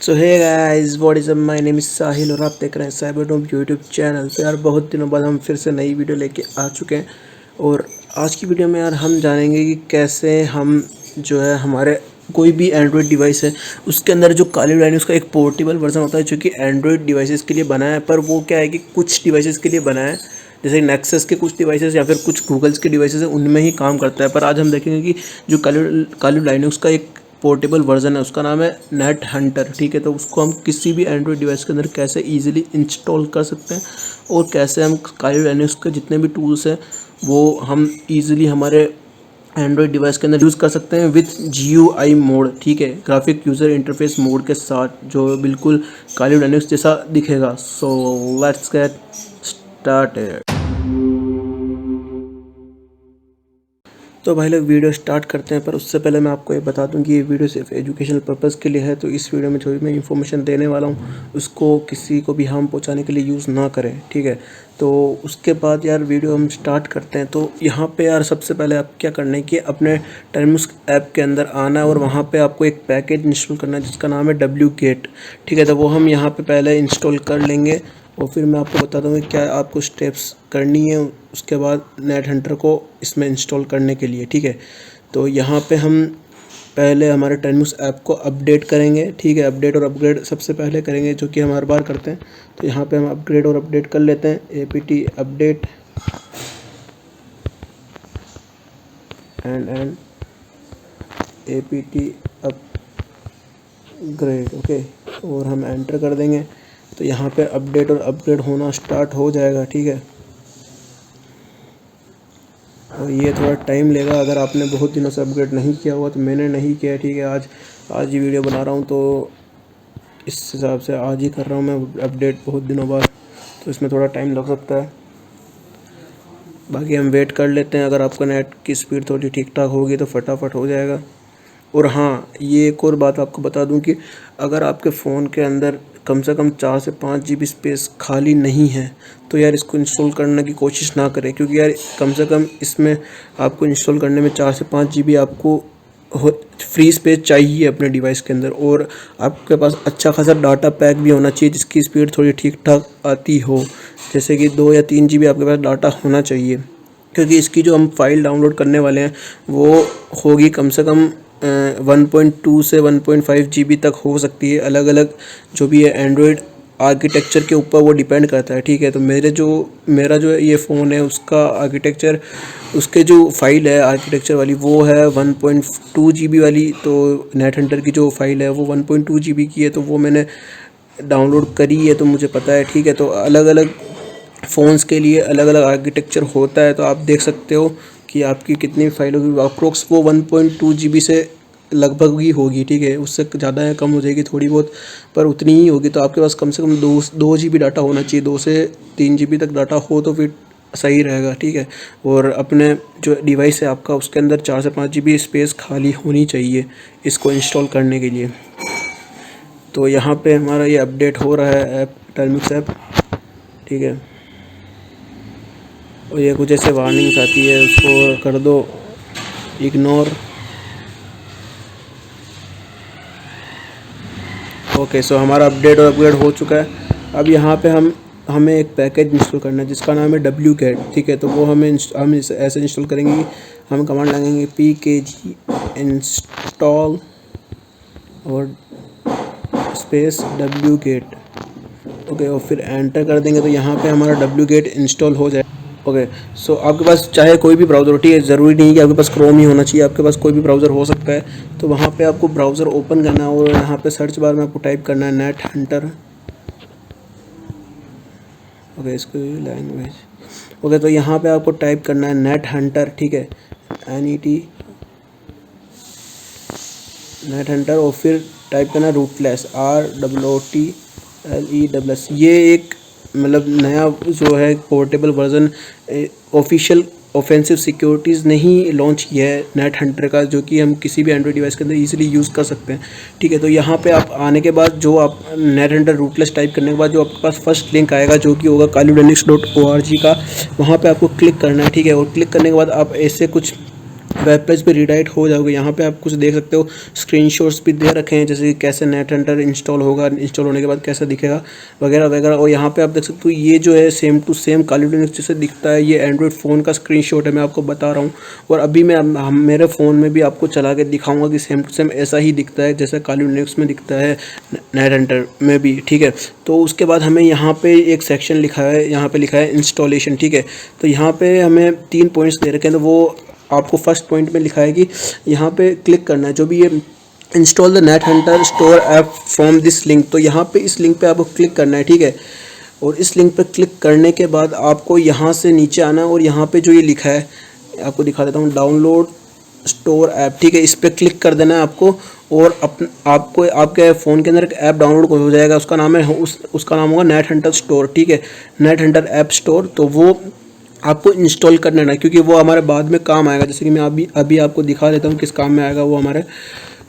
So hey guys, what is up, my name is Sahil और आप देख रहे हैं साइबर नूब यूट्यूब चैनल। तो यार बहुत दिनों बाद हम फिर से नई वीडियो लेके आ चुके हैं। और आज की वीडियो में यार हम जानेंगे कि कैसे हम जो है हमारे कोई भी एंड्रॉयड डिवाइस है उसके अंदर जो काली लाइन उसका एक पोर्टेबल वर्जन होता है जो कि एंड्रॉयड डिवाइसेस के लिए बना है। पर वो क्या है कि कुछ डिवाइसेस के लिए बना है, जैसे नेक्सस के कुछ डिवाइसेस या फिर कुछ गूगल्स के डिवाइसेस हैं उनमें ही काम करता है। पर आज हम देखेंगे कि जो काली लाइनक्स का एक पोर्टेबल वर्जन है उसका नाम है नेट हंटर। ठीक है, तो उसको हम किसी भी एंड्रॉयड डिवाइस के अंदर कैसे इजीली इंस्टॉल कर सकते हैं और कैसे हम काली लाइनक्स के जितने भी टूल्स हैं वो हम इजीली हमारे एंड्रॉयड डिवाइस के अंदर यूज़ कर सकते हैं विथ GUI मोड। ठीक है, ग्राफिक यूज़र इंटरफेस मोड के साथ जो बिल्कुल काली लाइनक्स जैसा दिखेगा। So let's get started. तो भाई लोग वीडियो स्टार्ट करते हैं, पर उससे पहले मैं आपको ये बता दूं कि ये वीडियो सिर्फ एजुकेशनल पर्पज़ के लिए है। तो इस वीडियो में जो भी मैं इंफॉर्मेशन देने वाला हूँ उसको किसी को भी हार्म पहुँचाने के लिए यूज़ ना करें। ठीक है, तो उसके बाद यार वीडियो हम स्टार्ट करते हैं। तो यहाँ पे यार सबसे पहले आप क्या करना है कि अपने टर्म्स ऐप के अंदर आना है और वहाँ पर आपको एक पैकेज इंस्टॉल करना है जिसका नाम है wget। ठीक है, तो वो हम यहाँ पर पहले इंस्टॉल कर लेंगे और फिर मैं आपको बता दूँगा क्या आपको स्टेप्स करनी है उसके बाद नेट हंटर को इसमें इंस्टॉल करने के लिए। ठीक है, तो यहाँ पे हम पहले हमारे टर्म्स ऐप को अपडेट करेंगे। ठीक है, अपडेट और अपग्रेड सबसे पहले करेंगे जो कि हम हर बार करते हैं। तो यहाँ पे हम अपग्रेड और अपडेट कर लेते हैं, apt update and apt upgrade. Okay, और हम एंटर कर देंगे तो यहाँ पे अपडेट और अपग्रेड होना स्टार्ट हो जाएगा। ठीक है, और ये थोड़ा टाइम लेगा अगर आपने बहुत दिनों से अपग्रेड नहीं किया हुआ। तो मैंने नहीं किया। ठीक है, आज ही वीडियो बना रहा हूँ तो इस हिसाब से आज ही कर रहा हूँ मैं अपडेट बहुत दिनों बाद, तो इसमें थोड़ा टाइम लग सकता है। बाकी हम वेट कर लेते हैं, अगर आपका नेट की स्पीड थोड़ी ठीक ठाक होगी तो फटाफट हो जाएगा। और हाँ, ये एक और बात आपको बता दूं कि अगर आपके फ़ोन के अंदर कम से कम 4 से 5 GB स्पेस खाली नहीं है तो यार इसको इंस्टॉल करने की कोशिश ना करें, क्योंकि यार कम से कम इसमें आपको इंस्टॉल करने में 4 से 5 GB आपको फ्री स्पेस चाहिए अपने डिवाइस के अंदर। और आपके पास अच्छा खासा डाटा पैक भी होना चाहिए जिसकी स्पीड थोड़ी ठीक ठाक आती हो, जैसे कि 2 या 3 GB आपके पास डाटा होना चाहिए। क्योंकि इसकी जो हम फाइल डाउनलोड करने वाले हैं वो होगी कम से कम 1.2 से 1.5 GB तक हो सकती है। अलग अलग जो भी है एंड्रॉयड आर्किटेक्चर के ऊपर वो डिपेंड करता है। ठीक है, तो मेरा जो ये फ़ोन है उसका आर्किटेक्चर, उसके जो फाइल है आर्किटेक्चर वाली वो है 1.2 GB वाली। तो नेट हंटर की जो फाइल है वो 1.2 GB की है, तो वो मैंने डाउनलोड करी है तो मुझे पता है। ठीक है, तो अलग अलग फ़ोन्स के लिए अलग अलग आर्किटेक्चर होता है, तो आप देख सकते हो कि आपकी कितनी फाइल होगी। अप्रोक्स वो 1.2 GB से लगभग ही होगी। ठीक है, उससे ज़्यादा या कम हो जाएगी थोड़ी बहुत, पर उतनी ही होगी। तो आपके पास कम से कम 2 GB डाटा होना चाहिए, 2 से 3 GB तक डाटा हो तो फिर सही रहेगा। ठीक है, और अपने जो डिवाइस है आपका उसके अंदर 4 से 5 GB स्पेस खाली होनी चाहिए इसको इंस्टॉल करने के लिए। तो यहाँ पे हमारा ये अपडेट हो रहा है ऐप, टर्मिक्स ऐप। ठीक है, और ये कुछ ऐसे वार्निंग्स आती है उसको कर दो इग्नोर। ओके, सो हमारा अपडेट और अपग्रेड हो चुका है। अब यहाँ पे हमें एक पैकेज इंस्टॉल करना है जिसका नाम है wget। ठीक है, तो वो हम इसे ऐसे इंस्टॉल करेंगे कि हम कमांड लगाएंगे pkg इंस्टॉल और स्पेस wget। ओके, और फिर एंटर कर देंगे तो यहाँ पे हमारा wget इंस्टॉल हो जाए। ओके, सो आपके पास चाहे कोई भी ब्राउज़र हो, ठीक है, ज़रूरी नहीं कि आपके पास क्रोम ही होना चाहिए, आपके पास कोई भी ब्राउज़र हो सकता है। तो वहाँ पे आपको ब्राउज़र ओपन करना है और यहाँ पे सर्च बार में आपको टाइप करना है नेट हंटर। ओके, इसको लैंग्वेज। ओके, तो यहाँ पे आपको टाइप करना है नेट हंटर। ठीक है, NET नेट हंटर, और फिर टाइप करना है रूटलेस ROOTLESS। ये एक मतलब नया जो है portable version official offensive securities ने ही लॉन्च किया है नेट हंटर का, जो कि हम किसी भी एंड्रॉयड डिवाइस के अंदर इजीली यूज़ कर सकते हैं। ठीक है, तो यहाँ पे आप आने के बाद जो आप नेट हंटर रूटलेस टाइप करने के बाद जो आपके पास फर्स्ट लिंक आएगा जो कि होगा kalulinux.org का, वहाँ पे आपको क्लिक करना है। ठीक है, और क्लिक करने के बाद आप ऐसे कुछ वेब पेज पे रीडायरेक्ट हो जाओगे। यहाँ पे आप कुछ देख सकते हो, स्क्रीनशॉट्स भी दे रखे हैं, जैसे कि कैसे नेट हंटर इंस्टॉल होगा, इंस्टॉल होने के बाद कैसा दिखेगा वगैरह वगैरह। और यहाँ पे आप देख सकते हो ये जो है same to same Kali Linux जैसे दिखता है, ये एंड्रॉयड फ़ोन का स्क्रीनशॉट है, मैं आपको बता रहा हूँ। और अभी मैं मेरे फ़ोन में भी आपको चला के दिखाऊँगा कि सेम टू सेम ऐसा ही दिखता है जैसे काली लिनक्स में दिखता है नेट हंटर में भी, ठीक है। तो उसके बाद हमें यहाँ पे एक सेक्शन लिखा है, यहाँ पे लिखा है इंस्टॉलेशन, ठीक है। तो यहाँ पे हमें 3 पॉइंट्स दे रखे हैं, तो वो आपको फर्स्ट पॉइंट में लिखा है कि यहाँ पे क्लिक करना है, जो भी ये install the net Hunter store app from this link, तो यहाँ पे इस लिंक पे आपको क्लिक करना है, ठीक है। और इस लिंक पे क्लिक करने के बाद आपको यहाँ से नीचे आना है और यहाँ पे जो ये लिखा है आपको दिखा देता हूँ, डाउनलोड स्टोर ऐप, ठीक है। इस पर क्लिक कर देना है आपको और आपको आपके फ़ोन के अंदर एक ऐप डाउनलोड हो जाएगा, उसका नाम है उसका नाम होगा नेट हंटर स्टोर, ठीक है, नेट हंटर ऐप स्टोर। तो वो आपको इंस्टॉल करना है, क्योंकि वो हमारे बाद में काम आएगा, जैसे कि मैं अभी आपको दिखा देता हूँ किस काम में आएगा वो हमारे।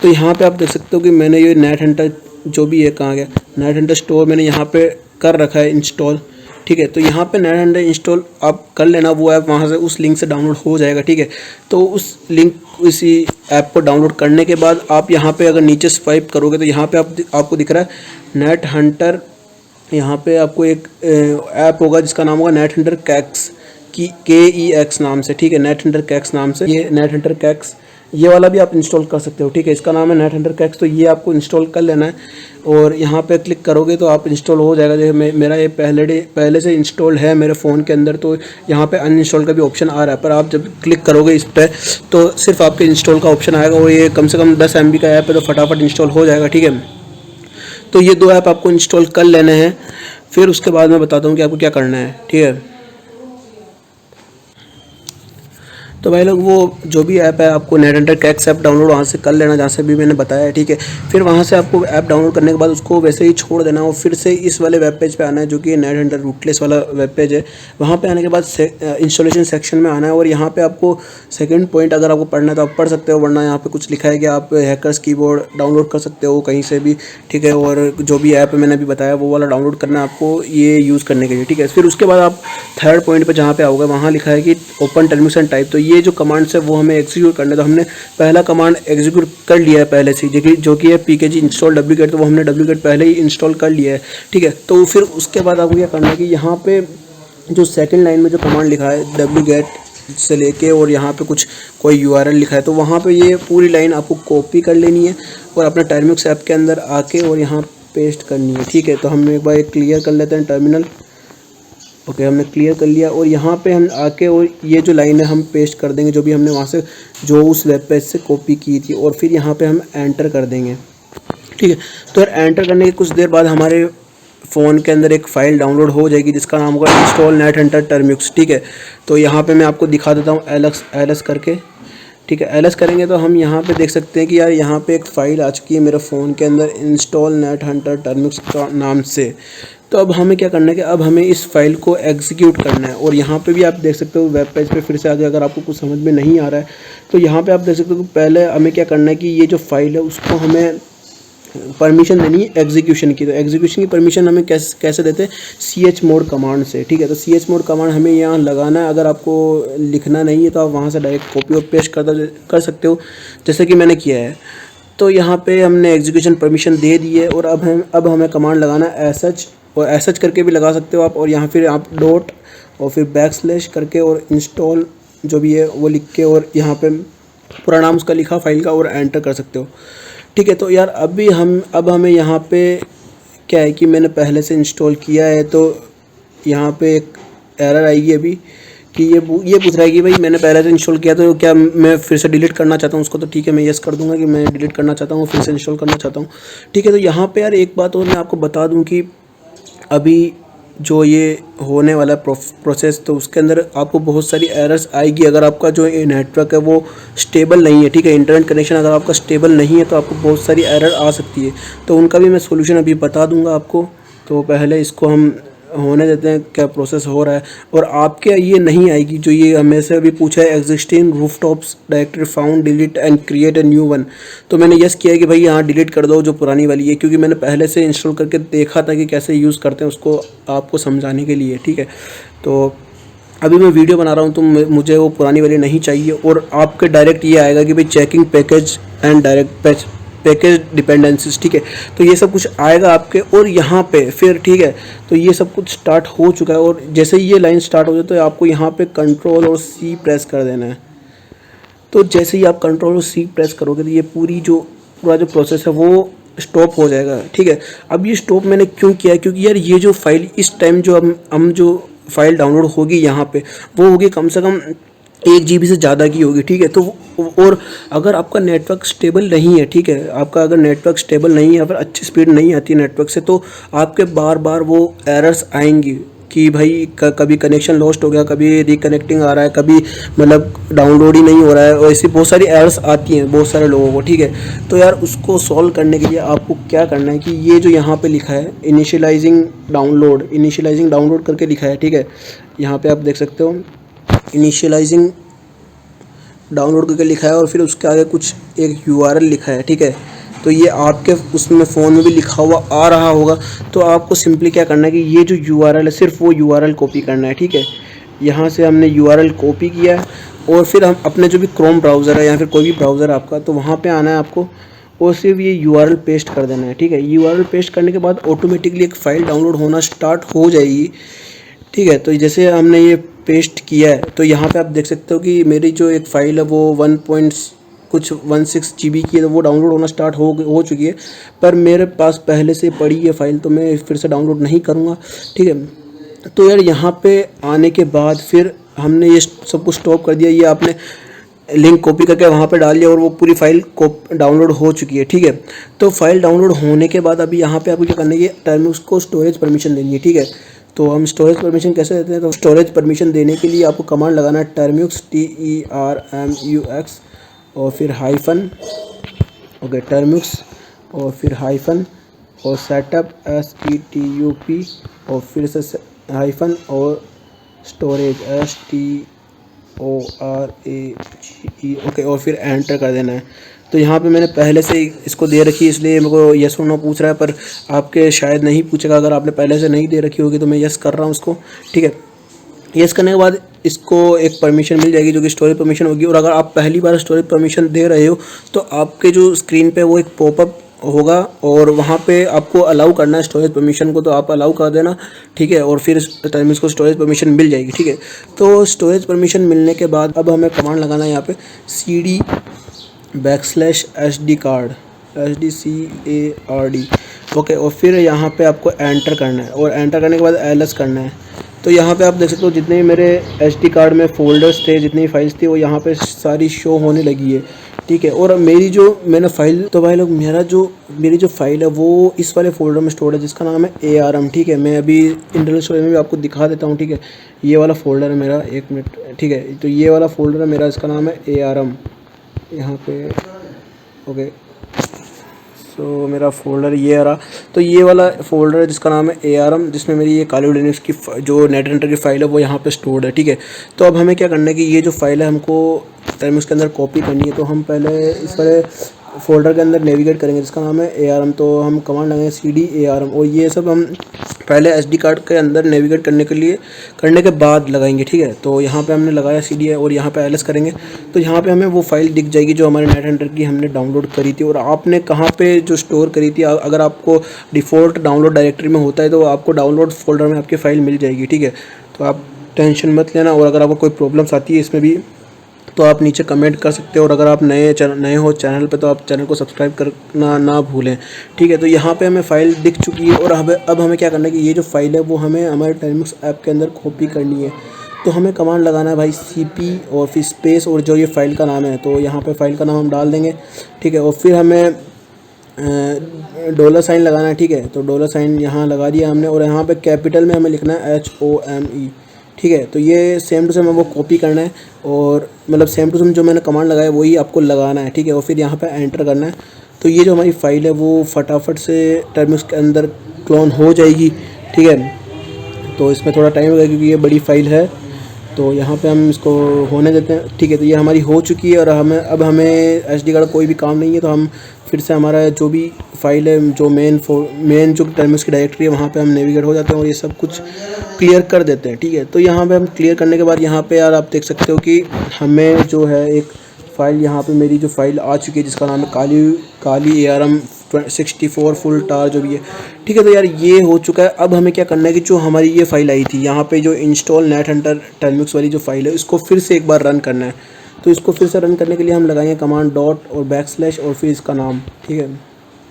तो यहाँ पे आप देख सकते हो कि मैंने ये नेट हंटर जो भी है, कहाँ गया नेट हंटर स्टोर, मैंने यहाँ पे कर रखा है इंस्टॉल, ठीक है। तो यहाँ पे नेट हंटर इंस्टॉल आप कर लेना, वो ऐप वहाँ से उस लिंक से डाउनलोड हो जाएगा, ठीक है। तो उस लिंक इसी ऐप को डाउनलोड करने के बाद आप यहाँ पे अगर नीचे स्वाइप करोगे तो यहाँ पे आपको दिख रहा है नेट हंटर, यहाँ पे आपको एक ऐप होगा जिसका नाम होगा नेट हंटर कैक्स की KEX नाम से, ठीक है, नेट हंटर कैक्स नाम से। ये नेट हंटर कैक्स ये वाला भी आप इंस्टॉल कर सकते हो, ठीक है, इसका नाम है नेट हंटर कैक्स। तो ये आपको इंस्टॉल कर लेना है और यहाँ पे क्लिक करोगे तो आप इंस्टॉल हो जाएगा। जैसे मेरा ये पहले से इंस्टॉल है मेरे फ़ोन के अंदर, तो यहाँ पे अनइंस्टॉल का भी ऑप्शन आ रहा है, पर आप जब क्लिक करोगे इस पर तो सिर्फ आपके इंस्टॉल का ऑप्शन आएगा। और ये कम से कम 10 MB का ऐप है, तो फटाफट इंस्टॉल हो जाएगा, ठीक है। तो ये 2 ऐप आपको इंस्टॉल कर लेने हैं, फिर उसके बाद मैं बताता हूँ कि आपको क्या करना है, ठीक है। तो भाई लोग वो जो भी ऐप है आपको नेट हंटर कैक्स ऐप डाउनलोड वहाँ से कर लेना, जहाँ से भी मैंने बताया है, ठीक है। फिर वहाँ से आपको ऐप डाउनलोड करने के बाद उसको वैसे ही छोड़ देना और फिर से इस वाले वेब पेज पे आना है, जो कि नेट हंटर रूटलेस वाला वेब पेज है। वहाँ पे आने के बाद इंस्टॉलेशन सेक्शन में आना है और यहाँ पे आपको सेकंड पॉइंट अगर आपको पढ़ना है तो आप पढ़ सकते हो, वरना यहाँ पे कुछ लिखा है कि आप हैकर्स कीबोर्ड डाउनलोड कर सकते हो कहीं से भी, ठीक है। और जो भी ऐप मैंने अभी बताया वो वाला डाउनलोड करना है आपको ये यूज़ करने के लिए, ठीक है। फिर उसके बाद आप थर्ड पॉइंट पर जहाँ पे आओगे वहाँ लिखा है कि ओपन टर्म्स एंड टाइप, तो ये जो कमांड्स है वो हमें एग्जीक्यूट करना है। तो हमने पहला कमांड एग्जीक्यूट कर लिया है पहले से, जो कि है pkg इंस्टॉल wget, तो वो हमने wget पहले ही इंस्टॉल कर लिया है, ठीक है। तो फिर उसके बाद आपको क्या करना है कि यहाँ पे जो सेकंड लाइन में जो कमांड लिखा है wget से लेके और यहाँ पे कुछ कोई URL लिखा है, तो वहाँ पे ये पूरी लाइन आपको कॉपी कर लेनी है और अपने टर्मिक्स ऐप के अंदर आके और यहाँ पेस्ट करनी है, ठीक है। तो हम एक बार क्लियर कर लेते हैं टर्मिनल, ओके, हमने क्लियर कर लिया। और यहाँ पे हम आके और ये जो लाइन है हम पेस्ट कर देंगे, जो भी हमने वहाँ से जो उस वेब पेज से कॉपी की थी, और फिर यहाँ पे हम एंटर कर देंगे, ठीक है। तो यार एंटर करने के कुछ देर बाद हमारे फ़ोन के अंदर एक फ़ाइल डाउनलोड हो जाएगी जिसका नाम होगा इंस्टॉल नेट हंटर टर्मिक्स, ठीक है। तो यहाँ पे मैं आपको दिखा देता हूँ एलएस करके, ठीक है। एलएस करेंगे तो हम यहाँ पे देख सकते हैं कि यार यहाँ पे एक फ़ाइल आ चुकी है मेरे फ़ोन के अंदर इंस्टॉल नेट हंटर टर्मिक्स का नाम से। तो अब हमें क्या करना है कि अब हमें इस फाइल को एग्जीक्यूट करना है। और यहाँ पे भी आप देख सकते हो वेब पेज पे फिर से आगे, अगर आपको कुछ समझ में नहीं आ रहा है तो यहाँ पे आप देख सकते हो कि पहले हमें क्या करना है कि ये जो फाइल है उसको हमें परमिशन देनी है एग्जीक्यूशन की। तो एग्जीक्यूशन की परमिशन हमें कैसे देते हैं, chmod कमांड से, ठीक है। तो chmod कमांड हमें यहाँ लगाना है। अगर आपको लिखना नहीं है तो आप वहाँ से डायरेक्ट कॉपी और पेस्ट कर सकते हो, जैसे कि मैंने किया है। तो यहाँ पे हमने एग्जीक्यूशन परमिशन दे दी है और अब हमें कमांड लगाना है एसएच, और एसएच करके भी लगा सकते हो आप, और यहाँ फिर आप डॉट और फिर बैकस्लैश करके और इंस्टॉल जो भी है वो लिख के और यहाँ पे पूरा नाम उसका लिखा फाइल का और एंटर कर सकते हो, ठीक है। तो यार अब हमें यहाँ पे क्या है कि मैंने पहले से इंस्टॉल किया है, तो यहाँ पे एक एरर आएगी अभी कि ये पूछ रहा है कि भाई मैंने पहले से इंस्टॉल किया तो क्या मैं फिर से डिलीट करना चाहता हूँ उसको। तो ठीक है, मैं यस कर दूंगा कि मैं डिलीट करना चाहता हूँ, फिर से इंस्टॉल करना चाहता हूँ, ठीक है। तो यहाँ पे यार एक बात और मैं आपको बता दूँ कि अभी जो ये होने वाला प्रोसेस, तो उसके अंदर आपको बहुत सारी एरर्स आएगी अगर आपका जो नेटवर्क है वो स्टेबल नहीं है, ठीक है। इंटरनेट कनेक्शन अगर आपका स्टेबल नहीं है तो आपको बहुत सारी एरर आ सकती है, तो उनका भी मैं सोल्यूशन अभी बता दूंगा आपको। तो पहले इसको हम होने देते हैं क्या प्रोसेस हो रहा है। और आपके ये नहीं आएगी जो ये हमें से अभी पूछा है existing rooftops directory found delete and create a new one. तो मैंने यस किया है कि भाई यहाँ डिलीट कर दो जो पुरानी वाली है, क्योंकि मैंने पहले से इंस्टॉल करके देखा था कि कैसे यूज़ करते हैं उसको आपको समझाने के लिए, ठीक है। तो अभी मैं वीडियो बना रहा हूँ तो मुझे वो पुरानी वाली नहीं चाहिए, और आपके डायरेक्ट ये आएगा कि भाई checking package and direct package dependencies, ठीक है। तो ये सब कुछ आएगा आपके, और यहाँ पे फिर ठीक है, तो ये सब कुछ स्टार्ट हो चुका है। और जैसे ही ये लाइन स्टार्ट हो जाए तो आपको यहाँ पे कंट्रोल और सी प्रेस कर देना है। तो जैसे ही आप कंट्रोल और सी प्रेस करोगे तो ये पूरा जो प्रोसेस है वो स्टॉप हो जाएगा, ठीक है। अब ये स्टॉप मैंने क्यों किया, क्योंकि यार ये जो फाइल इस टाइम जो हम जो फाइल डाउनलोड होगी यहाँ पे, वो होगी कम से कम 1 GB से ज़्यादा की होगी, ठीक है। तो और अगर आपका नेटवर्क स्टेबल नहीं है, ठीक है, आपका अगर नेटवर्क स्टेबल नहीं है या फिर अच्छी स्पीड नहीं आती है नेटवर्क से, तो आपके बार बार वो एरर्स आएंगी कि भाई कभी कनेक्शन लॉस्ट हो गया, कभी रिकनेक्टिंग आ रहा है, कभी मतलब डाउनलोड ही नहीं हो रहा है, और ऐसी बहुत सारी एरर्स आती हैं बहुत सारे लोगों को, ठीक है। तो यार उसको सॉल्व करने के लिए आपको क्या करना है कि ये जो यहाँ पे लिखा है इनिशियलाइजिंग डाउनलोड करके लिखा है, ठीक है। यहाँ पे आप देख सकते हो इनिशियलाइजिंग डाउनलोड करके लिखा है, और फिर उसके आगे कुछ एक URL लिखा है, ठीक है। तो ये आपके उसमें फ़ोन में भी लिखा हुआ आ रहा होगा। तो आपको सिंपली क्या करना है कि ये जो URL है सिर्फ वो URL कॉपी करना है, ठीक है। यहाँ से हमने URL कॉपी किया है, और फिर हम अपने जो भी क्रोम ब्राउज़र है या फिर कोई भी ब्राउज़र है आपका, तो वहाँ पे आना है आपको, और सिर्फ ये URL पेस्ट कर देना है, ठीक है। URL पेस्ट करने के बाद ऑटोमेटिकली एक फ़ाइल डाउनलोड होना स्टार्ट हो जाएगी, ठीक है। तो जैसे हमने ये पेस्ट किया है तो यहाँ पे आप देख सकते हो कि मेरी जो एक फ़ाइल है वो 1.16 GB की है, तो वो डाउनलोड होना स्टार्ट हो चुकी है। पर मेरे पास पहले से पड़ी है फ़ाइल, तो मैं फिर से डाउनलोड नहीं करूँगा, ठीक है। तो यार यहाँ पे आने के बाद फिर हमने ये सब कुछ स्टॉप कर दिया, ये आपने लिंक कॉपी करके वहाँ पे डाल दिया और वो पूरी फाइल को डाउनलोड हो चुकी है, ठीक है। तो फाइल डाउनलोड होने के बाद अभी यहाँ पे आपको क्या करना है, टर्मिनल्स को स्टोरेज परमिशन देनी है, ठीक है। तो हम स्टोरेज परमिशन कैसे देते हैं, तो स्टोरेज परमिशन देने के लिए आपको कमांड लगाना है termux TERMUX और फिर हाइफन, ओके termux और फिर हाइफन और सेटअप SETUP और फिर से हाइफन और स्टोरेज STORAGE, ओके, और फिर एंटर कर देना है। तो यहाँ पे मैंने पहले से इसको दे रखी है, इसलिए मेरे को यस और नो पूछ रहा है, पर आपके शायद नहीं पूछेगा। अगर आपने पहले से नहीं दे रखी होगी तो मैं यस कर रहा हूँ उसको, ठीक है। यस करने के बाद इसको एक परमिशन मिल जाएगी जो कि स्टोरेज परमिशन होगी। और अगर आप पहली बार स्टोरेज परमिशन दे रहे हो तो आपके जो स्क्रीन पे वो एक पॉपअप होगा, और वहाँ पे आपको अलाउ करना है स्टोरेज परमिशन को, तो आप अलाउ कर देना, ठीक है। और फिर टाइम इसको स्टोरेज परमिशन मिल जाएगी, ठीक है। तो स्टोरेज परमिशन मिलने के बाद अब हमें कमांड लगाना है यहाँ पे CD/SD कार्ड SDCARD, ओके। और फिर यहाँ पे आपको एंटर करना है, और एंटर करने के बाद LS करना है। तो यहाँ पे आप देख सकते हो जितने भी मेरे SD कार्ड में फ़ोल्डर्स थे, जितनी भी फाइल्स थी, वो यहाँ पे सारी शो होने लगी है, ठीक है। और मेरी जो मैंने फ़ाइल, तो भाई लोग मेरी जो फ़ाइल है वो इस वाले फ़ोल्डर में स्टोर है जिसका नाम है ARM, ठीक है। मैं अभी इंटरनल स्टोरेज में भी आपको दिखा देता हूँ, ठीक है। ये वाला फ़ोल्डर है मेरा, 1 मिनट, ठीक है। तो ये वाला फ़ोल्डर है मेरा, इसका नाम है ARM, यहाँ पे, ओके। सो मेरा फ़ोल्डर ये आ रहा, तो ये वाला फ़ोल्डर है जिसका नाम है ARM, जिसमें मेरी ये काली लिनक्स की जो नेट रनर की फ़ाइल है वो यहाँ पे स्टोर्ड है, ठीक है। तो अब हमें क्या करना है कि ये जो फाइल है हमको टर्मिनल्स के अंदर कॉपी करनी है। तो हम पहले इस वाले फ़ोल्डर के अंदर नेविगेट करेंगे जिसका नाम है ARM। तो हम कमांड लगाएंगे CD ARM, और ये सब हम पहले SD कार्ड के अंदर नेविगेट करने के बाद लगाएंगे, ठीक है। तो यहाँ पे हमने लगाया CD है, और यहाँ पे LS करेंगे तो यहाँ पे हमें वो फाइल दिख जाएगी जो हमारे नेट रनर की हमने डाउनलोड करी थी, और आपने कहाँ पे जो स्टोर करी थी। अगर आपको डिफ़ॉल्ट डाउनलोड डायरेक्टरी में होता है तो आपको डाउनलोड फोल्डर में आपकी फ़ाइल मिल जाएगी, ठीक है। तो आप टेंशन मत लेना, और अगर आपको कोई प्रॉब्लम्स आती है इसमें भी तो आप नीचे कमेंट कर सकते हो, और अगर आप नए हो चैनल पे तो आप चैनल को सब्सक्राइब करना ना भूलें, ठीक है। तो यहाँ पे हमें फ़ाइल दिख चुकी है, और अब हमें क्या करना है कि ये जो फ़ाइल है वो हमें हमारे टर्मिनल्स ऐप के अंदर कॉपी करनी है। तो हमें कमांड लगाना है भाई CP और फिर स्पेस और जो ये फ़ाइल का नाम है, तो यहाँ पर फ़ाइल का नाम हम डाल देंगे, ठीक है। और फिर हमें $साइन लगाना है, ठीक है। तो $साइन यहाँ लगा दिया हमने, और यहाँ पे कैपिटल में हमें लिखना है HOME, ठीक है। तो ये सेम टू सेम वो कॉपी करना है, और मतलब सेम टू सेम जो मैंने कमांड लगाया वही आपको लगाना है, ठीक है। और फिर यहाँ पे एंटर करना है। तो ये जो हमारी फ़ाइल है वो फटाफट से टर्मिनल्स के अंदर क्लोन हो जाएगी, ठीक है। तो इसमें थोड़ा टाइम लगेगा क्योंकि ये बड़ी फ़ाइल है, तो यहाँ पे हम इसको होने देते हैं, ठीक है। तो ये हमारी हो चुकी है और हमें एसडी कार्ड कोई भी काम नहीं है, तो हम फिर से हमारा जो भी फाइल है, जो मेन जो टर्मिनल्स की डायरेक्टरी है, वहाँ पे हम नेविगेट हो जाते हैं और ये सब कुछ क्लियर कर देते हैं, ठीक है। तो यहाँ पे हम क्लियर करने के बाद यहाँ पे यार आप देख सकते हो कि हमें जो है एक फ़ाइल, यहाँ पे मेरी जो फाइल आ चुकी है जिसका नाम है काली ARM 64 फुल टार जो भी है, ठीक है। तो यार ये हो चुका है। अब हमें क्या करना है कि जो हमारी ये फाइल आई थी यहाँ पे, जो इंस्टॉल नेट हंटर टर्मिनल्स वाली जो फाइल है, इसको फिर से एक बार रन करना है। तो इसको फिर से रन करने के लिए हम लगाएंगे कमांड डॉट और बैकस्लैश और फिर इसका नाम, ठीक है।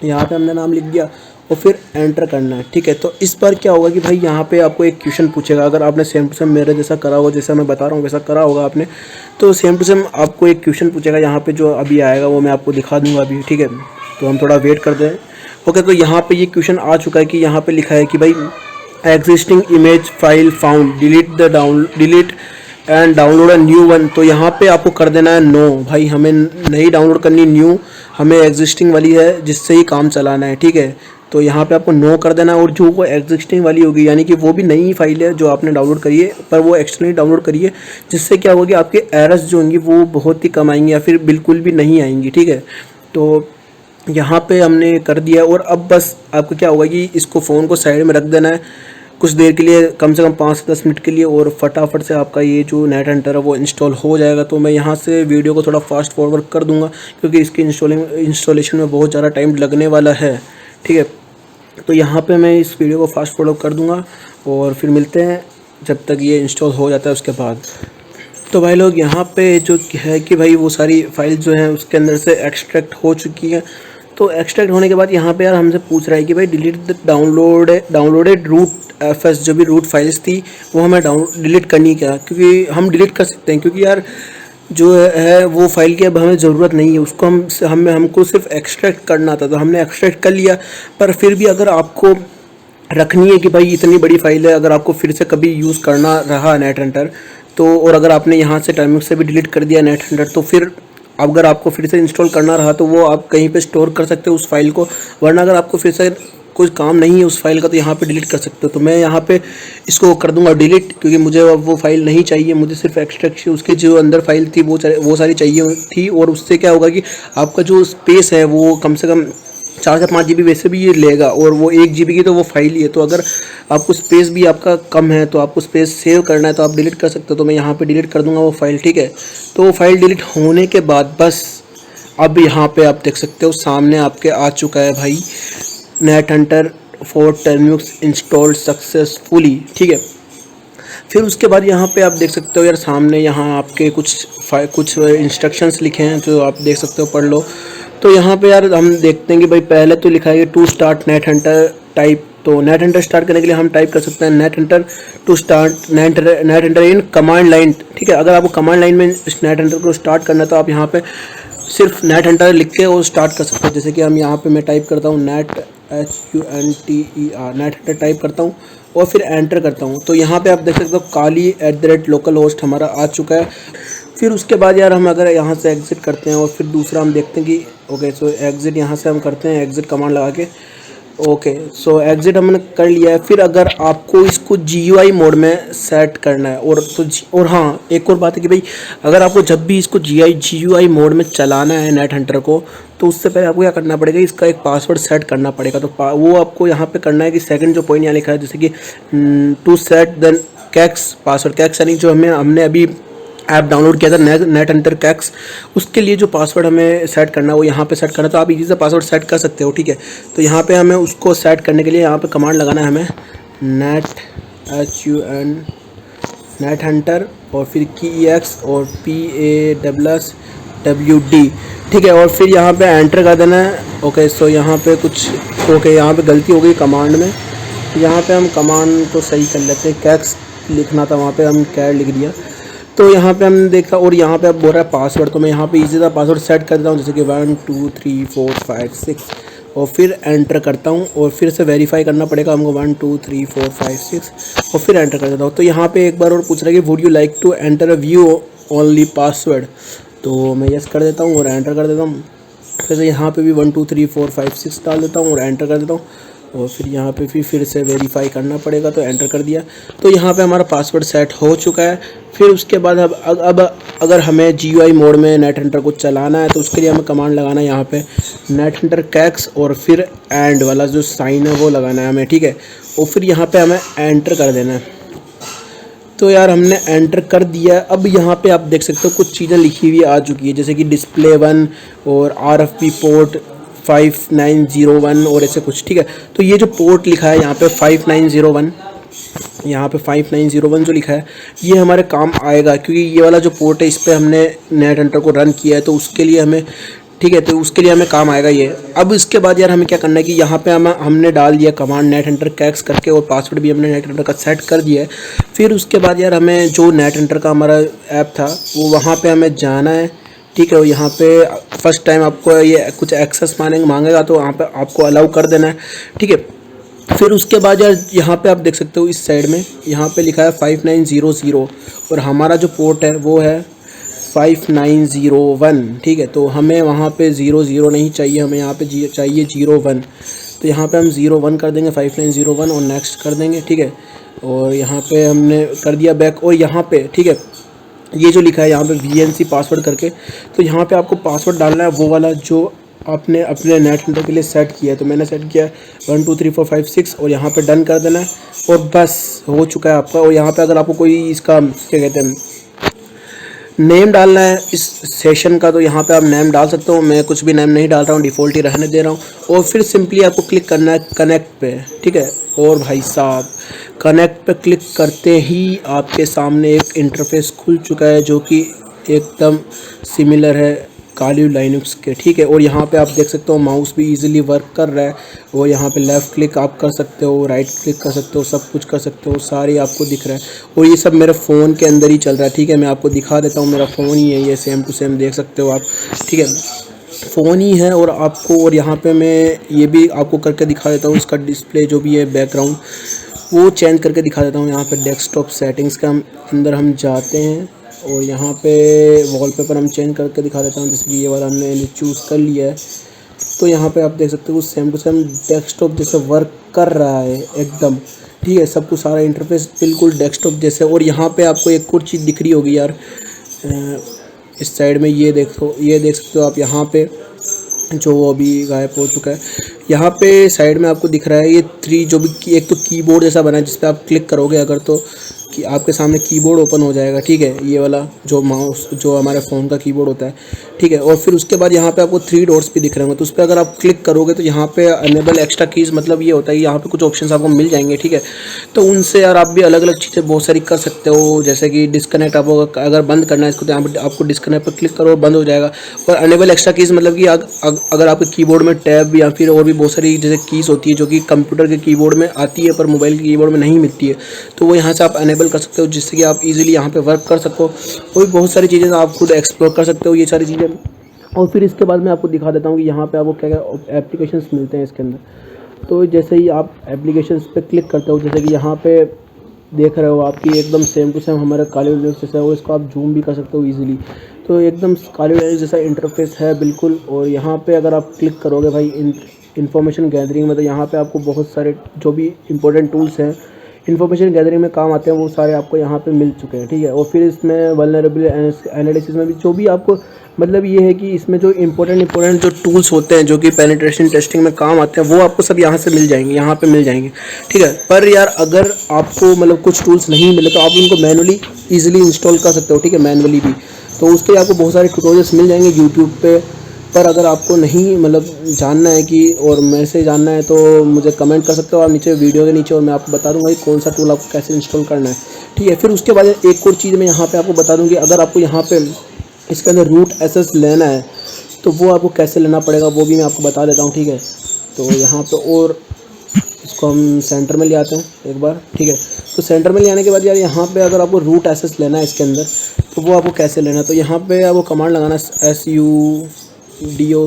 यहाँ पे हमने नाम लिख दिया और फिर एंटर करना है, ठीक है। तो इस बार क्या होगा कि भाई यहाँ पे आपको एक क्वेश्चन पूछेगा, अगर आपने सेम टू सेम मेरे जैसा करा होगा, जैसा मैं बता रहा हूँ वैसा करा होगा आपने, तो सेम टू सेम आपको एक क्वेश्चन पूछेगा यहाँ पे, जो अभी आएगा वो मैं आपको दिखा दूँगा अभी, ठीक है। तो हम थोड़ा वेट करते हैं। ओके, तो यहाँ पे ये क्वेश्चन आ चुका है कि यहाँ पे लिखा है कि भाई existing image file found, delete and download a new one. तो यहाँ पे आपको कर देना है नो, भाई हमें नहीं डाउनलोड करनी न्यू, हमें एग्जिस्टिंग वाली है जिससे ही काम चलाना है, ठीक है। तो यहाँ पे आपको नो कर देना है। और जो वो एग्जिस्टिंग वाली होगी, यानी कि वो भी नई फाइल है जो आपने डाउनलोड करी है, पर वो एक्सटर्नली डाउनलोड करिए, जिससे क्या होगा कि आपके एरर्स जो होंगी वो बहुत ही कम आएंगी या फिर बिल्कुल भी नहीं आएंगी, ठीक है। तो यहाँ पे हमने कर दिया और अब बस आपको क्या होगा कि इसको फ़ोन को साइड में रख देना है कुछ देर के लिए, कम से कम 5 से 10 मिनट के लिए, और फटाफट से आपका ये जो नेट हंटर है वो इंस्टॉल हो जाएगा। तो मैं यहाँ से वीडियो को थोड़ा फास्ट फॉरवर्ड कर दूँगा क्योंकि इसके इंस्टॉलेशन में बहुत ज़्यादा टाइम लगने वाला है, ठीक है। तो यहाँ पे मैं इस वीडियो को फास्ट फॉरवर्ड कर दूँगा और फिर मिलते हैं जब तक ये इंस्टॉल हो जाता है उसके बाद। तो भाई लोग यहाँ पे जो है कि भाई वो सारी फाइल जो है उसके अंदर से एक्सट्रैक्ट हो चुकी है। तो एक्सट्रैक्ट होने के बाद यहाँ पे यार हमसे पूछ रहा है कि भाई delete the downloaded root FS, जो भी रूट फाइल्स थी वो हमें डिलीट करनी क्या, क्योंकि हम डिलीट कर सकते हैं, क्योंकि यार जो है वो फाइल की अब हमें ज़रूरत नहीं है, उसको हमको सिर्फ एक्सट्रैक्ट करना था, तो हमने एक्सट्रैक्ट कर लिया। पर फिर भी अगर आपको रखनी है कि भाई इतनी बड़ी फाइल है, अगर आपको फिर से कभी यूज़ करना रहा नेट हंटर, तो और अगर आपने यहाँ से टर्मिनल से भी डिलीट कर दिया नेट हंटर, तो फिर अगर आपको फिर से इंस्टॉल करना रहा तो वो आप कहीं पे स्टोर कर सकते हो उस फाइल को, वरना अगर आपको फिर से कुछ काम नहीं है उस फाइल का तो यहाँ पे डिलीट कर सकते हो। तो मैं यहाँ पे इसको कर दूंगा डिलीट, क्योंकि मुझे अब वो फाइल नहीं चाहिए, मुझे सिर्फ एक्सट्रैक्ट उसकी जो अंदर फाइल थी वो सारी चाहिए थी। और उससे क्या होगा कि आपका जो स्पेस है वो कम से कम 4 से 5 GB वैसे भी ये लेगा, और वो 1 GB की तो वो फाइल ही है। तो अगर आपको स्पेस भी आपका कम है तो आपको स्पेस सेव करना है तो आप डिलीट कर सकते हो। तो मैं यहाँ पे डिलीट कर दूंगा वो फाइल, ठीक है। तो वो फाइल डिलीट होने के बाद बस अब यहाँ पे आप देख सकते हो सामने आपके आ चुका है भाई net Hunter for terminals installed successfully, ठीक है। फिर उसके बाद यहाँ पे आप देख सकते हो यार सामने यहाँ आपके कुछ इंस्ट्रक्शंस लिखे हैं जो आप देख सकते हो, पढ़ लो। तो यहाँ पे यार हम देखते हैं कि भाई पहले तो लिखा है to start net hunter type. तो नेट हंटर स्टार्ट करने के लिए हम टाइप कर सकते हैं net hunter to start net hunter in command line, ठीक है। अगर आपको कमांड लाइन में इस नेट हंटर को स्टार्ट करना है तो आप यहाँ पे सिर्फ नेट हंटर लिख के वो स्टार्ट कर सकते हो। जैसे कि हम यहाँ पे मैं टाइप करता हूँ नेट नेट हंटर टाइप करता हूँ और फिर एंटर करता हूँ। तो यहाँ पे आप देख सकते हो काली @localhost हमारा आ चुका है। फिर उसके बाद यार हम अगर यहाँ से एग्ज़िट करते हैं और फिर दूसरा हम देखते हैं कि ओके, सो एग्ज़िट यहाँ से हम करते हैं एग्ज़िट कमांड लगा के। ओके, सो एग्ज़िट हमने कर लिया है। फिर अगर आपको इसको GUI मोड में सेट करना है और हाँ, एक और बात है कि भाई अगर आपको जब भी इसको GUI मोड में चलाना है नेट हंटर को, तो उससे पहले आपको क्या करना पड़ेगा, इसका एक पासवर्ड सेट करना पड़ेगा। तो वो आपको यहाँ पे करना है कि सेकंड जो पॉइंट यहाँ लिखा है, जैसे कि टू सेट देन कैक्स पासवर्ड, कैक्स यानी जो हमने अभी ऐप डाउनलोड किया था नेट हंटर कैक्स, उसके लिए जो पासवर्ड हमें सेट करना है वो यहाँ पे सेट करना है। तो आप इजी से पासवर्ड सेट कर सकते हो, ठीक है। तो यहाँ पे हमें उसको सेट करने के लिए यहाँ पे कमांड लगाना है हमें नेट हंटर और फिर KEX और PAWD, ठीक है। और फिर यहाँ पे एंटर कर देना है। ओके, सो यहाँ पे यहाँ पे गलती हो गई कमांड में, यहाँ पे हम कमांड को सही कर लेते हैं। कैक्स लिखना था, वहाँ पे हम कैट लिख दिया। तो यहाँ पे हमने देखा और यहाँ पे अब बोल रहा है पासवर्ड, तो मैं यहाँ पे इजी सा पासवर्ड सेट कर देता हूँ, जैसे कि 1 2 3 4 5 6 और फिर एंटर करता हूँ। और फिर से वेरीफाई करना पड़ेगा हमको 1 2 3 4 5 6 और फिर एंटर कर देता हूँ। तो यहाँ पे एक बार और पूछ रहा है कि would you like to enter a view only password, तो मैं यस कर देता हूँ और एंटर कर देता हूँ। फिर से यहाँ पे भी 1 2 3 4 5 6 डाल देता हूँ और एंटर कर देता हूँ। और फिर यहाँ पे फिर से वेरीफाई करना पड़ेगा, तो एंटर कर दिया। तो यहाँ पे हमारा पासवर्ड सेट हो चुका है। फिर उसके बाद अब अगर हमें GUI मोड में नेट हंटर को चलाना है तो उसके लिए हमें कमांड लगाना है यहाँ पे नेट हंटर कैक्स और फिर एंड वाला जो साइन है वो लगाना है हमें, ठीक है। और फिर यहाँ पे हमें एंटर कर देना है। तो यार हमने एंटर कर दिया। अब यहाँ पे आप देख सकते हो कुछ चीज़ें लिखी हुई आ चुकी है, जैसे कि डिस्प्ले 1 और RFP पोर्ट 5901 और ऐसे कुछ, ठीक है। तो ये जो पोर्ट लिखा है यहाँ पे 5901, यहाँ पे 5901 जो लिखा है ये हमारे काम आएगा, क्योंकि ये वाला जो पोर्ट है इस पर हमने नेट हंटर को रन किया है, तो उसके लिए हमें, ठीक है, तो उसके लिए हमें काम आएगा ये। अब इसके बाद यार हमें क्या करना है कि यहाँ पे हमने डाल दिया कमांड नेट हंटर कैक्स करके, और पासवर्ड भी हमने नेट हंटर का सेट कर दिया है। फिर उसके बाद यार हमें जो नेट हंटर का हमारा ऐप था वो वहाँ पे हमें जाना है, ठीक है। और यहाँ पे फर्स्ट टाइम आपको ये कुछ एक्सेस मांगेगा, तो वहाँ पे आपको अलाउ कर देना है, ठीक है। फिर उसके बाद यार यहाँ पे आप देख सकते हो इस साइड में यहाँ पे लिखा है 5900 और हमारा जो पोर्ट है वो है 5901, ठीक है। तो हमें वहाँ पे 00 नहीं चाहिए, हमें यहाँ पे चाहिए 01। तो यहाँ पे हम 01 कर देंगे 5901 और नेक्स्ट कर देंगे, ठीक है। और यहाँ पे हमने कर दिया बैक। और यहाँ पे, ठीक है, ये जो लिखा है यहाँ पे VNC पासवर्ड करके, तो यहाँ पे आपको पासवर्ड डालना है वो वाला जो आपने अपने नेट हंटर के लिए सेट किया है। तो मैंने सेट किया 1 2 3 4 5 6 और यहाँ पे डन कर देना है और बस हो चुका है आपका। और यहाँ पे अगर आपको कोई इसका क्या कहते हैं नेम डालना है इस सेशन का, तो यहाँ पे आप नेम डाल सकते हो। मैं कुछ भी नेम नहीं डाल रहा हूँ, डिफ़ॉल्ट ही रहने दे रहा हूँ। और फिर सिंपली आपको क्लिक करना है कनेक्ट पे, ठीक है। और भाई साहब कनेक्ट पे क्लिक करते ही आपके सामने एक इंटरफेस खुल चुका है जो कि एकदम सिमिलर है काली लाइनक्स के, ठीक है। और यहाँ पे आप देख सकते हो माउस भी इजीली वर्क कर रहा है। और यहाँ पे लेफ़्ट क्लिक आप कर सकते हो, राइट क्लिक कर सकते हो, सब कुछ कर सकते हो, सारी आपको दिख रहा है। और ये सब मेरे फ़ोन के अंदर ही चल रहा है, ठीक है। मैं आपको दिखा देता हूँ, मेरा फ़ोन ही है ये, सेम टू सेम देख सकते हो आप, ठीक है, फ़ोन ही है। और आपको, और यहाँ पे मैं ये भी आपको करके दिखा देता हूँ, इसका डिस्प्ले जो भी है बैकग्राउंड वो चेंज करके दिखा देता हूँ। यहाँ पे डेस्कटॉप सेटिंग्स का अंदर हम जाते हैं और यहाँ पे वॉलपेपर हम चेंज करके दिखा देता हूँ, जैसे कि ये वाला हमने चूज़ कर लिया है। तो यहाँ पे आप देख सकते हो सेम टू सेम डेस्कटॉप जैसे वर्क कर रहा है एकदम, ठीक है। सब कुछ सारा इंटरफेस बिल्कुल डेस्कटॉप जैसे। और यहाँ पे आपको एक और चीज़ दिख रही होगी यार, इस साइड में ये देख सकते हो आप, यहाँ पे जो वो अभी गायब हो चुका है। यहाँ पे साइड में आपको दिख रहा है ये 3 जो भी एक तो कीबोर्ड जैसा बना है, जिस पे आप क्लिक करोगे अगर तो कि आपके सामने कीबोर्ड ओपन हो जाएगा, ठीक है। ये वाला जो माउस जो हमारे फ़ोन का कीबोर्ड होता है, ठीक है। और फिर उसके बाद यहाँ पे आपको 3 डॉट्स भी दिख रहे होंगे, तो उस पर अगर आप क्लिक करोगे तो यहाँ पे अनेबल एक्स्ट्रा कीज़, मतलब ये होता है यहाँ पे कुछ ऑप्शंस आपको मिल जाएंगे, ठीक है। तो उनसे यार आप भी अलग अलग चीज़ें बहुत सारी कर सकते हो, जैसे कि डिस्कनेक्ट आपको अगर बंद करना है इसको, तो यहाँ पर आपको डिस्कनेक्ट पर क्लिक करो बंद हो जाएगा। और अनेबल एक्स्ट्रा कीज़ मतलब कि अगर आपके कीबोर्ड में टैब या फिर और भी बहुत सारी जैसे कीज़ होती है जो कि कंप्यूटर के कीबोर्ड में आती है पर मोबाइल के कीबोर्ड में नहीं मिलती है, तो वो यहाँ से आप अनेबल कर सकते हो, जिससे कि आप इजीली यहाँ पे वर्क कर सको। और भी बहुत सारी चीज़ें आप खुद एक्सप्लोर कर सकते हो ये सारी चीज़ें। और फिर इसके बाद मैं आपको दिखा देता हूँ कि यहाँ पे आपको क्या क्या एप्लीकेशंस मिलते हैं इसके अंदर। तो जैसे ही आप एप्लीकेशंस पे क्लिक करते हो, जैसे कि यहाँ पे देख रहे हो आपकी एकदम सेम टू सेम हमारा काली लाइनक्स जैसा है, और इसको आप जूम भी कर सकते हो ईजिली। तो एकदम काली लाइनक्स जैसा इंटरफेस है बिल्कुल। और यहाँ पे अगर आप क्लिक करोगे भाई इन्फॉर्मेशन गैदरिंग में, तो यहाँ पे आपको बहुत सारे जो भी इंपॉर्टेंट टूल्स हैं इन्फॉर्मेशन गैदरिंग में काम आते हैं वो सारे आपको यहाँ पे मिल चुके हैं, ठीक है। और फिर इसमें वल्नरेबिलिटी एनालिसिस में भी जो भी आपको, मतलब ये है कि इसमें जो इंपॉर्टेंट जो टूल्स होते हैं जो कि पेनिट्रेशन टेस्टिंग में काम आते हैं वो आपको सब यहाँ से मिल जाएंगे, यहाँ पे मिल जाएंगे, ठीक है। पर यार अगर आपको मतलब कुछ टूल्स नहीं मिले तो आप उनको मैनुअली ईजिली इंस्टॉल कर सकते हो, ठीक है, मैनुअली भी। तो उसके लिए आपको बहुत सारे ट्यूटोरियल्स मिल जाएंगे यूट्यूब पे। पर अगर आपको नहीं मतलब जानना है कि और मेरे से जानना है तो मुझे कमेंट कर सकते हो आप नीचे वीडियो के नीचे, और मैं आपको बता दूंगा कि कौन सा टूल आपको कैसे इंस्टॉल करना है, ठीक है। फिर उसके बाद एक और चीज़ मैं यहाँ पे आपको बता दूँ कि अगर आपको यहाँ पे इसके अंदर रूट एसेस लेना है तो वो आपको कैसे लेना पड़ेगा वो भी मैं आपको बता देता हूँ, ठीक है। तो यहाँ पे और इसको हम सेंटर में ले आते हैं एक बार, ठीक है। तो सेंटर में ले आने के बाद यार यहाँ पे अगर आपको रूट एसेस लेना है इसके अंदर तो वो आपको कैसे लेना है, तो यहाँ पे आपको कमांड लगाना है sudo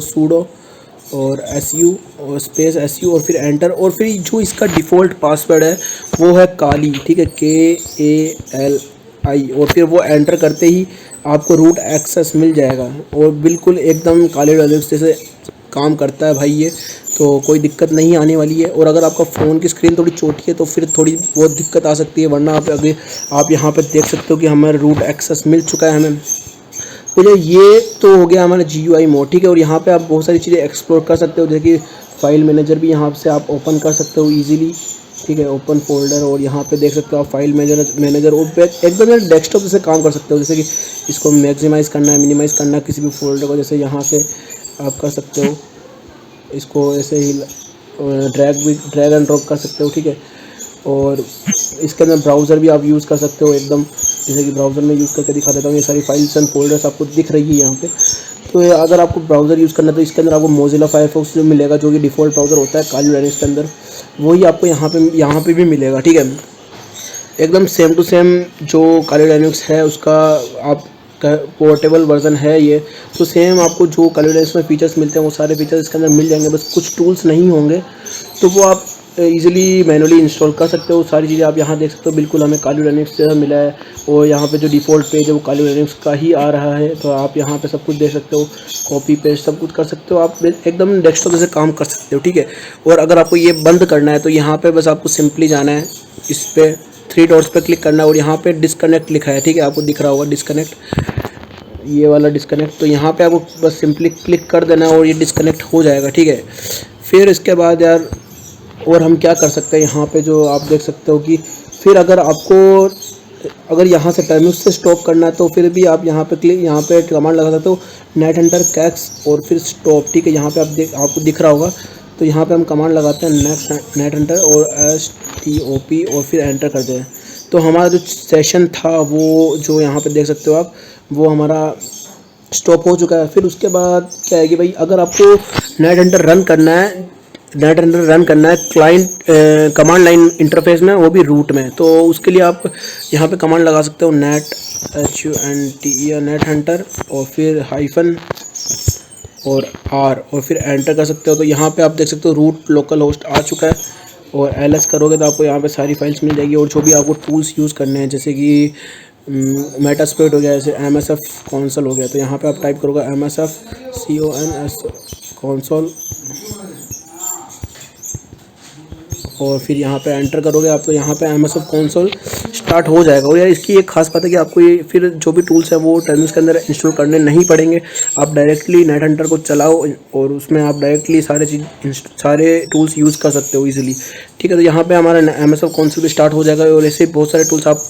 sudo और su और स्पेस su और फिर एंटर। और फिर जो इसका डिफ़ॉल्ट पासवर्ड है वो है काली, ठीक है, KALI। और फिर वो एंटर करते ही आपको रूट एक्सेस मिल जाएगा और बिल्कुल एकदम काले लाइनक्स जैसे काम करता है भाई ये। तो कोई दिक्कत नहीं आने वाली है। और अगर आपका फ़ोन की स्क्रीन थोड़ी छोटी है तो फिर थोड़ी बहुत दिक्कत आ सकती है, वरना आप यहाँ पर देख सकते हो कि हमारा रूट एक्सेस मिल चुका है हमें। तो ये तो हो गया हमारा GUI मोड, ठीक है। और यहाँ पे आप बहुत सारी चीज़ें एक्सप्लोर कर सकते हो, जैसे कि फाइल मैनेजर भी यहाँ से आप ओपन कर सकते हो ईजिली, ठीक है। ओपन फोल्डर, और यहाँ पे देख सकते हो आप फाइल मैनेजर और एकदम डेस्कटॉप जैसे काम कर सकते हो। जैसे कि इसको मैक्सिमाइज़ करना है, मिनिमाइज़ करना है किसी भी फोल्डर को, जैसे यहाँ से आप कर सकते हो। इसको ऐसे ही ड्रैग एंड ड्रॉप कर सकते हो, ठीक है। और इसके अंदर ब्राउज़र भी आप यूज़ कर सकते हो एकदम, जैसे कि ब्राउज़र में यूज़ करके दिखा देता हूँ। ये सारी फाइल्स एंड फोल्डर्स आपको दिख रही है यहाँ पे। तो अगर आपको ब्राउज़र यूज़ करना है तो इसके अंदर आपको मोज़िला फायरफॉक्स जो मिलेगा, जो कि डिफ़ॉल्ट ब्राउज़र होता है काली लाइनक्स के अंदर, वही आपको यहाँ पे भी मिलेगा, ठीक है। एकदम सेम टू सेम जो काली लाइनक्स है उसका आप पोर्टेबल वर्जन है ये, तो सेम आपको जो काली लाइनक्स में फ़ीचर्स मिलते हैं वो सारे फीचर्स इसके अंदर मिल जाएंगे। बस कुछ टूल्स नहीं होंगे, तो वो आप इजीली मैनुअली इंस्टॉल कर सकते हो। सारी चीज़ें आप यहाँ देख सकते हो, बिल्कुल हमें काली लाइनक्स से मिला है। और यहाँ पे जो डिफ़ॉल्ट पेज है वो काली लाइनक्स का ही आ रहा है, तो आप यहाँ पे सब कुछ देख सकते हो, कॉपी पेस्ट सब कुछ कर सकते हो, आप एकदम डेस्कटॉप जैसे काम कर सकते हो, ठीक है। और अगर आपको ये बंद करना है तो यहाँ पर बस आपको सिंपली जाना है, इस पर 3 डॉट्स पर क्लिक करना है और यहाँ पर डिस्कनेक्ट लिखा है, ठीक है। आपको दिख रहा होगा डिस्कनेक्ट, ये वाला डिस्कनेक्ट, तो यहाँ पे आपको बस सिंपली क्लिक कर देना है और ये डिस्कनेक्ट हो जाएगा, ठीक है। फिर इसके बाद यार और हम क्या कर सकते हैं, यहाँ पे जो आप देख सकते हो कि फिर अगर यहाँ से टर्मिनल से स्टॉप करना है तो फिर भी आप यहाँ पे कमांड लगा सकते हो नेट हंटर कैक्स और फिर स्टॉप, ठीक है। यहाँ पे आपको दिख रहा होगा, तो यहाँ पे हम कमांड लगाते हैं नेट हंटर और STOP और फिर एंटर कर दें। तो हमारा जो सेशन था वो जो यहाँ पे देख सकते हो आप, वो हमारा स्टॉप हो चुका है। फिर उसके बाद क्या है कि भाई अगर आपको नेट हंटर रन करना है क्लाइंट कमांड लाइन इंटरफेस में, वो भी रूट में, तो उसके लिए आप यहाँ पे कमांड लगा सकते हो नेट हंटर और फिर हाइफन और R और फिर एंटर कर सकते हो। तो यहाँ पे आप देख सकते हो रूट लोकल होस्ट आ चुका है, और LS करोगे तो आपको यहाँ पे सारी फाइल्स मिल जाएगी। और जो भी आपको टूल्स यूज़ करने हैं, जैसे कि मेटास्प्लोइट हो गया, जैसे MSF कंसोल हो गया, तो यहाँ पे आप टाइप करोगे MSF कंसोल और फिर यहाँ पे एंटर करोगे आप, तो यहाँ पे MSF कंसोल स्टार्ट हो जाएगा। और यार इसकी एक खास बात है कि आपको ये फिर जो भी टूल्स है वो टर्मिनल के अंदर इंस्टॉल करने नहीं पड़ेंगे। आप डायरेक्टली नेट हंटर को चलाओ और उसमें आप डायरेक्टली सारे टूल्स यूज़ कर सकते हो ईजिली, ठीक है। तो यहाँ पे हमारा MSF कंसोल भी स्टार्ट हो जाएगा, और ऐसे बहुत सारे टूल्स आप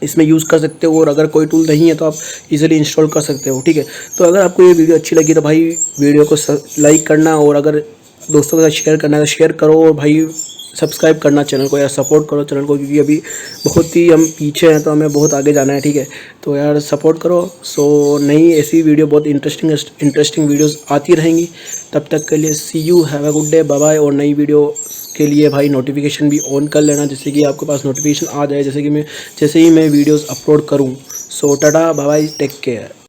इसमें यूज़ कर सकते हो। और अगर कोई टूल नहीं है तो आप इजीली इंस्टॉल कर सकते हो, ठीक है। तो अगर आपको ये वीडियो अच्छी लगी तो भाई वीडियो को लाइक करना, और अगर दोस्तों के साथ शेयर करना है तो शेयर करो, और भाई सब्सक्राइब करना चैनल को, यार सपोर्ट करो चैनल को, क्योंकि अभी बहुत ही हम पीछे हैं, तो हमें बहुत आगे जाना है, ठीक है। तो यार सपोर्ट करो। सो नई ऐसी वीडियो बहुत इंटरेस्टिंग वीडियोस आती रहेंगी। तब तक के लिए see you, have a good day, bye bye. और नई वीडियो के लिए भाई नोटिफिकेशन भी ऑन कर लेना, जिससे कि आपके पास नोटिफिकेशन आ जाए जैसे ही मैं वीडियोज़ अपलोड करूँ। So tata, bye bye, take care.